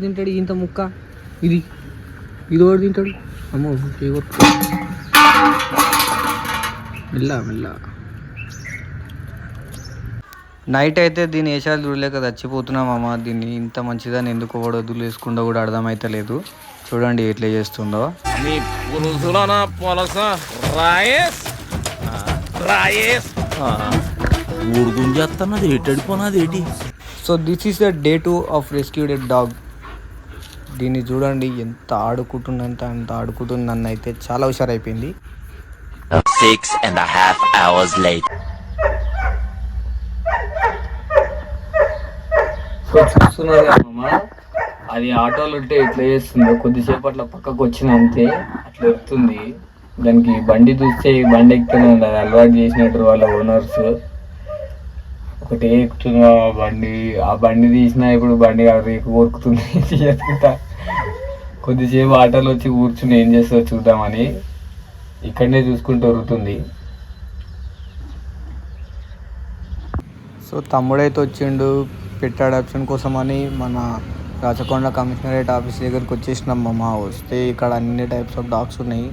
తింటాడు ఇంత ముక్క ఇది ఇది ఒకటి తింటాడు. అమ్మో మెల్ల మెల్ల. నైట్ అయితే దీని వేషాలు చూడలేక చచ్చిపోతున్నామమ్మ. దీన్ని ఇంత మంచిదని ఎందుకు వడదులు వేసుకుంటూ కూడా అర్థమైతలేదు. చూడండి ఎట్లా చేస్తుందో. So this is the day 2 of rescued dog. దీన్ని చూడండి ఎంత ఆడుకుంటుందంటే అంత ఆడుకుంటుంది. నన్ను అయితే చాలా హుషారైపోయింది. 6.5 hours later. సో చూస్తున్నది అమ్మమ్మ, అది ఆటోలు ఉంటే ఎట్లా చేస్తుందో కొద్దిసేపు అట్లా పక్కకు వచ్చిన అంతే అట్లా ఎక్కుతుంది. దానికి బండి చూస్తే బండి ఎక్కుతూనే ఉంది. అది అలవాటు చేసినట్టు వాళ్ళ ఓనర్స్. ఒకటే ఎక్కుతుంది ఆ బండి తీసినా ఇప్పుడు బండి రేకు కొరుకుతుంది చేసుకుంటా. కొద్దిసేపు ఆటోలు వచ్చి కూర్చుని ఏం చేస్తుందో చూద్దామని ఇక్కడనే చూసుకుంటూ వరుగుతుంది. సో తమ్ముడైతే వచ్చిండు పెట్ అడాప్షన్ కోసం అని మన రాచకొండ కమిషనరేట్ ఆఫీస్ దగ్గరికి వచ్చేసినాం అమ్మ. వస్తే ఇక్కడ అన్ని టైప్స్ ఆఫ్ డాగ్స్ ఉన్నాయి.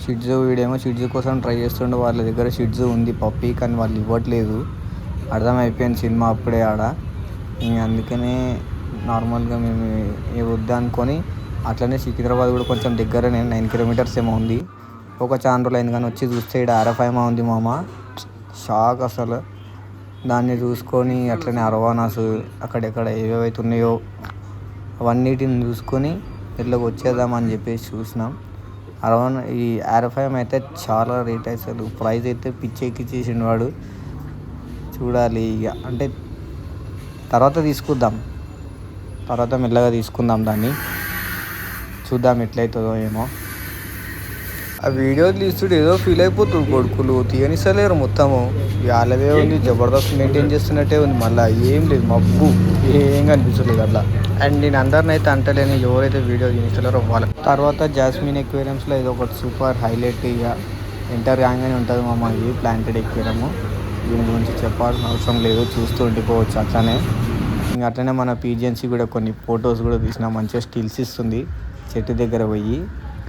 షిట్జు వీడేమో షిట్జు కోసం ట్రై చేస్తుండే. వాళ్ళ దగ్గర షిట్జు ఉంది పప్పి, కానీ వాళ్ళు ఇవ్వట్లేదు. అర్థమైపోయింది సినిమా అప్పుడే ఆడ. అందుకనే నార్మల్గా మేము వద్దనుకొని అట్లనే సికింద్రాబాద్ కూడా కొంచెం దగ్గరనే 9 kilometers ఏమో ఉంది. ఒక చాలా రోజులు అయింది కానీ వచ్చి చూస్తే ఇక్కడ RFI ఉంది మామ. షాక్ అసలు. దాన్ని చూసుకొని అట్లనే అరవానాసు అక్కడెక్కడ ఏవేవైతే ఉన్నాయో అవన్నిటిని చూసుకొని ఇట్లా వచ్చేద్దామని చెప్పేసి చూసినాం. ఈ RFI అయితే చాలా రేట్ అసలు. ప్రైస్ అయితే పిచ్చెక్కిచ్చేసిండు వాడు. చూడాలి ఇక, అంటే తర్వాత తీసుకుందాం, తర్వాత మెల్లగా తీసుకుందాం దాన్ని. చూద్దాం ఎట్లయితుందో ఏమో. ఆ వీడియో తీస్తుడు ఏదో ఫీల్ అయిపోతుంది. కొడుకులు తీయనిస్తలేరు మొత్తము. వాళ్ళదే ఉంది, జబర్దస్త్ మెయింటైన్ చేస్తున్నట్టే ఉంది. మళ్ళీ ఏం లేదు, మబ్బు ఏం కనిపించలేదు అట్లా. అండ్ నేను అందరిని అయితే అంటలేను, ఎవరైతే వీడియో తీయనిస్తలేరో వాళ్ళ. తర్వాత జాస్మిన్ ఎక్వేరియంస్లో ఏదో ఒకటి సూపర్ హైలైట్ ఇక ఎంటర్ కాగానే ఉంటుంది మామ. ఇది ప్లాంటెడ్ ఎక్వేరియము. దీని గురించి చెప్పాల్సిన అవసరం లేదు, చూస్తూ ఉండిపోవచ్చు అట్లనే. ఇంకా అట్లనే మన పీజియన్సీ కూడా కొన్ని ఫొటోస్ కూడా తీసిన. మంచిగా స్టిల్స్ ఇస్తుంది చెట్టు దగ్గర పోయి.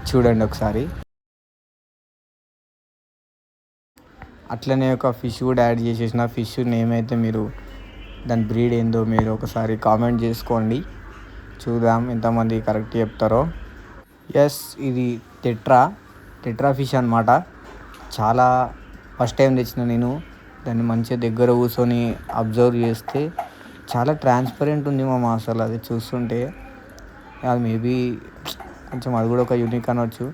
చూడండి ఒకసారి. అట్లనే ఒక ఫిష్ కూడా యాడ్ చేసేసిన. ఫిష్ నేమ్ అయితే మీరు దాని బ్రీడ్ ఏందో మీరు ఒకసారి కామెంట్ చేసుకోండి, చూద్దాం ఎంతమంది కరెక్ట్ చెప్తారో. ఎస్, ఇది టెట్రా ఫిష్ అనమాట. చాలా ఫస్ట్ టైం తెచ్చిన నేను. దాన్ని మంచిగా దగ్గర కూర్చొని అబ్జర్వ్ చేస్తే చాలా ట్రాన్స్పరెంట్ ఉంది మామ. అసలు అది చూస్తుంటే అది మేబీ కొంచెం అది కూడా ఒక యూనిక్ అనవచ్చు.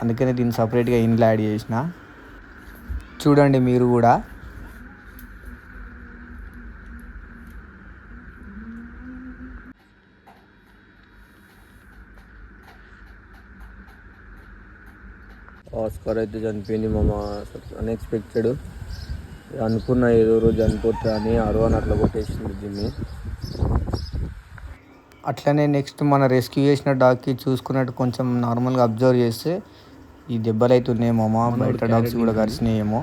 అందుకనే దీన్ని సపరేట్గా ఇంట్లో యాడ్ చేసిన. చూడండి మీరు కూడా. ఆస్కార్ అయితే చనిపోయింది మామ. అన్ఎక్స్పెక్టెడ్. అనుకున్న ఏదో రోజు చనిపోతా అని అరవని అట్లా కొట్టేసింది దీన్ని. అట్లనే నెక్స్ట్ మన రెస్క్యూ చేసిన డాగ్కి చూసుకున్నట్టు కొంచెం నార్మల్గా అబ్జర్వ్ చేస్తే ఈ దెబ్బలు అయితే ఉన్నాయి మామ. బయట డాగ్స్ కూడా కరిచినాయేమో.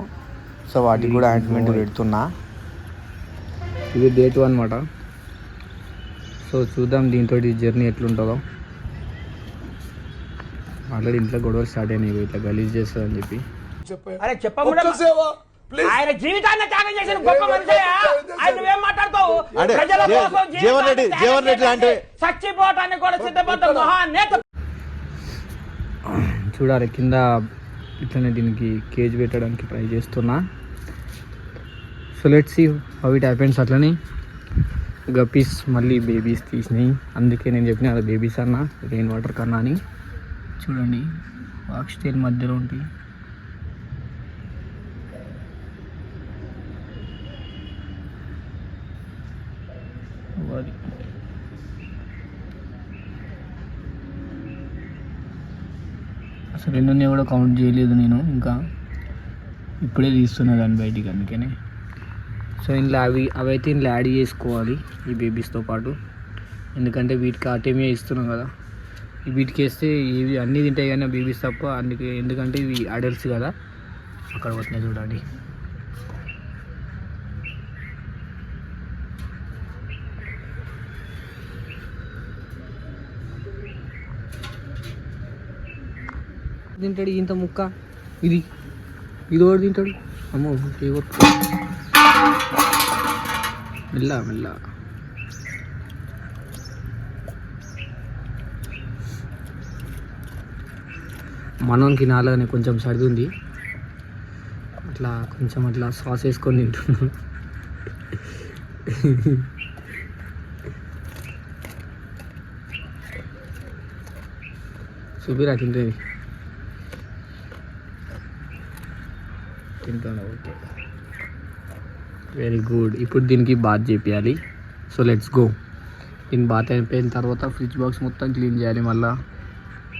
సో వాటికి కూడా ఆయింట్మెంట్ పెడుతున్నా. ఇది డే 2 అనమాట. సో చూద్దాం దీంతో జర్నీ ఎట్లుంటుందో. ఆల్రెడీ ఇంట్లో గొడవలు స్టార్ట్ అయినాయి ఇట్లా గలీజ్ చేస్తుందని చెప్పి. ఆయన జీవితాన్ని త్యాగం చేసిన గొప్ప మనిషి. ఆయన నువ్వేం మాట్లాడతావు? ప్రజల కోసం చచ్చిపోవటాన్ని కూడా సిద్ధపడ్డ మహానేత. చూడాలి కింద ఇట్లనే దీనికి కేజ్ పెట్టడానికి ట్రై చేస్తున్నా. So let's see how it happens. అట్లనే గప్పీస్ మళ్ళీ బేబీస్ తీసినాయి. అందుకే నేను చెప్పిన అది బేబీస్ అన్న రెయిన్ వాటర్ కన్నా అని. చూడండి వాక్స్ టైల్ మధ్యలో ఉంటాయి. అసలు ఎన్ని కూడా కౌంట్ చేయలేదు నేను, ఇంకా ఇప్పుడే తీస్తున్నా దాన్ని బయటికి. అందుకనే సో ఇంట్లో అవైతే ఇంట్లో యాడ్ చేసుకోవాలి ఈ బేబీస్తో పాటు. ఎందుకంటే వీటికి ఆర్టేమియా ఇస్తున్నాం కదా. వీటికి వేస్తే ఇవి అన్నీ తింటాయి కానీ బేబీస్ తప్ప. అందుకే ఎందుకంటే ఇవి అడల్ట్స్ కదా. అక్కడ పోతున్నాయి చూడండి. తింటాడు ఇంత ముక్క? ఇది ఇది ఒకటి తింటాడు. అమ్మో మెల్ల మెల్ల. మనోనికి నాలుగని కొంచెం సర్ది ఉంది, అట్లా కొంచెం అట్లా సాస్ వేసుకొని తింటున్నాను. చూపిరా తింటుంది, తింటాను. Okay, very good. ఇప్పుడు దీనికి బాత్ చేపియాలి. So let's go. దీన్ని బాత్ అయిపోయిన తర్వాత ఫ్రిడ్జ్ బాక్స్ మొత్తం క్లీన్ చేయాలి. మళ్ళీ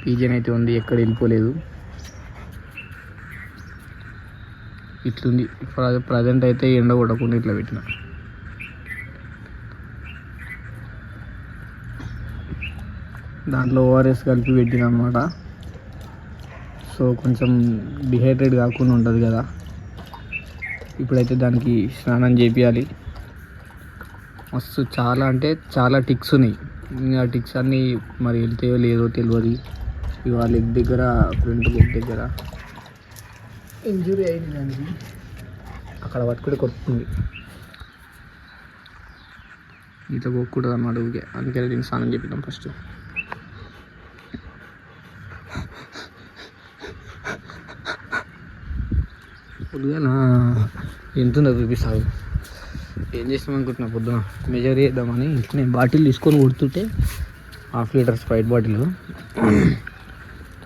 పీజన్ అయితే ఉంది, ఎక్కడ వెళ్ళిపోలేదు. ఇట్లుంది ప్రజెంట్ అయితే, ఎండ కొట్టకుండా ఇట్లా పెట్టిన. దాంట్లో ఓఆర్ఎస్ కలిపి పెట్టిన అనమాట. సో కొంచెం డిహైడ్రేట్ కాకుండా ఉంటుంది కదా. ఇప్పుడైతే దానికి స్నానం చేపియాలి. మస్తు చాలా అంటే చాలా టిక్స్ ఉన్నాయి. ఆ టిక్స్ అన్నీ మరి వెళ్తాయో లేదో తెలియదు. ఇవాళ లెగ్ దగ్గర, ఫ్రంట్ లెగ్ దగ్గర ఇంజురీ అయింది దానికి, అక్కడ పట్టుకుంటే కొట్టుకుంది. ఈత పోకూడదు అన్నమాట ఊరికే, అందుకని దీనికి స్నానం చెప్పినాం ఫస్ట్. పొద్దుగా ఎంత ఉందో చూపిస్తావు. ఏం చేసినాం అనుకుంటున్నా, పొద్దున మెజర్ చేద్దామని నేను బాటిల్ తీసుకొని కొడుతుంటే 1/2 లీటర్ స్ప్రైట్ బాటిల్.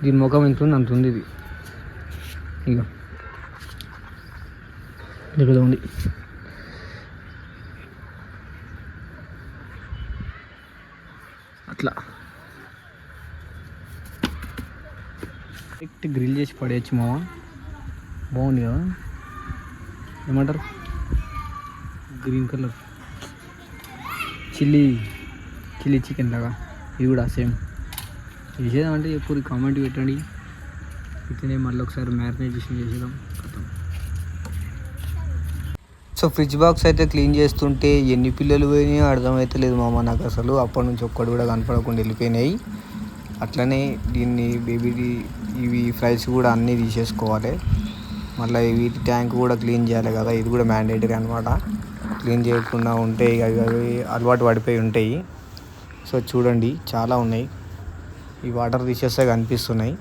దీని ముఖం ఎంత ఉంది అంత ఉంది. ఇది ఇక దగ్గర ఉంది. అట్లా గ్రిల్ చేసి పడేయచ్చు మామ. బాగుంది కదా, ఏమంటారు, గ్రీన్ కలర్ చిల్లీ చికెన్ లాగా. ఇది కూడా సేమ్. చేసేదామంటే ఎప్పుడు కామెంట్ పెట్టండి, ఇట్లనే మళ్ళీ ఒకసారి మ్యారినేషన్ చేసేద్దాం. సో ఫ్రిడ్జ్ బాక్స్ అయితే క్లీన్ చేస్తుంటే ఎన్ని పిల్లలు పోయినాయో అర్థమవుతలేదు మామ నాకు అసలు. అప్పటి నుంచి ఒక్కడు కూడా కనపడకుండా వెళ్ళిపోయినాయి. అట్లనే దీన్ని బేబీది ఇవి ఫ్రైస్ కూడా అన్నీ తీసేసుకోవాలి. మళ్ళీ వీటి ట్యాంక్ కూడా క్లీన్ చేయాలి కదా, ఇది కూడా మ్యాండేటరీ అనమాట. క్లీన్ చేయకుండా ఉంటే అవి అలవాటు పడిపోయి ఉంటాయి. సో చూడండి చాలా ఉన్నాయి. ఈ వాటర్ తీసేస్తే కనిపిస్తున్నాయి.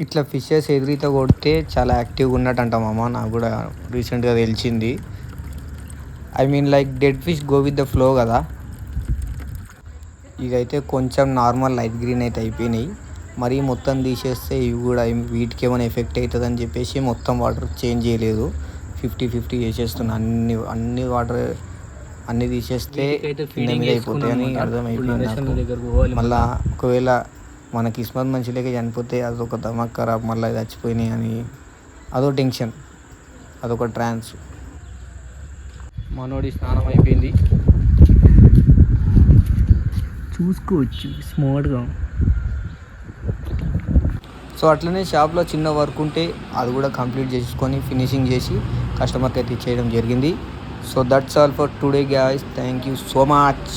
ఇట్లా ఫిషెస్ ఎదురీత కొడితే చాలా యాక్టివ్గా ఉన్నట్టంట మామ. నాకు కూడా రీసెంట్గా తెలిసింది. I mean like dead fish go with the flow కదా. ఇదైతే కొంచెం నార్మల్ లైట్ గ్రీన్ అయితే అయిపోయినాయి. మరీ మొత్తం తీసేస్తే ఇవి కూడా వీటికి ఏమైనా ఎఫెక్ట్ అవుతుందని చెప్పేసి మొత్తం వాటర్ చేంజ్ చేయలేదు. 50-50 చేసేస్తున్నా. అన్ని వాటర్ అన్నీ తీసేస్తే కింద మీద అయిపోతాయని అర్థమైపోయింది నాకు. మళ్ళీ ఒకవేళ మన కిస్మత్ మంచిలోకి చనిపోతే అదొక దమక్ ఖరాబ్, మళ్ళీ చచ్చిపోయినాయి అని అదో టెన్షన్, అదొక ట్రాన్స్. మనోడి స్నానం అయిపోయింది, చూసుకోవచ్చు స్మార్ట్గా. సో అట్లనే షాప్లో చిన్న వర్క్ ఉంటే అది కూడా కంప్లీట్ చేసుకొని ఫినిషింగ్ చేసి కస్టమర్కి అయితే ఇచ్చేయడం జరిగింది. So that's all for today guys. Thank you so much.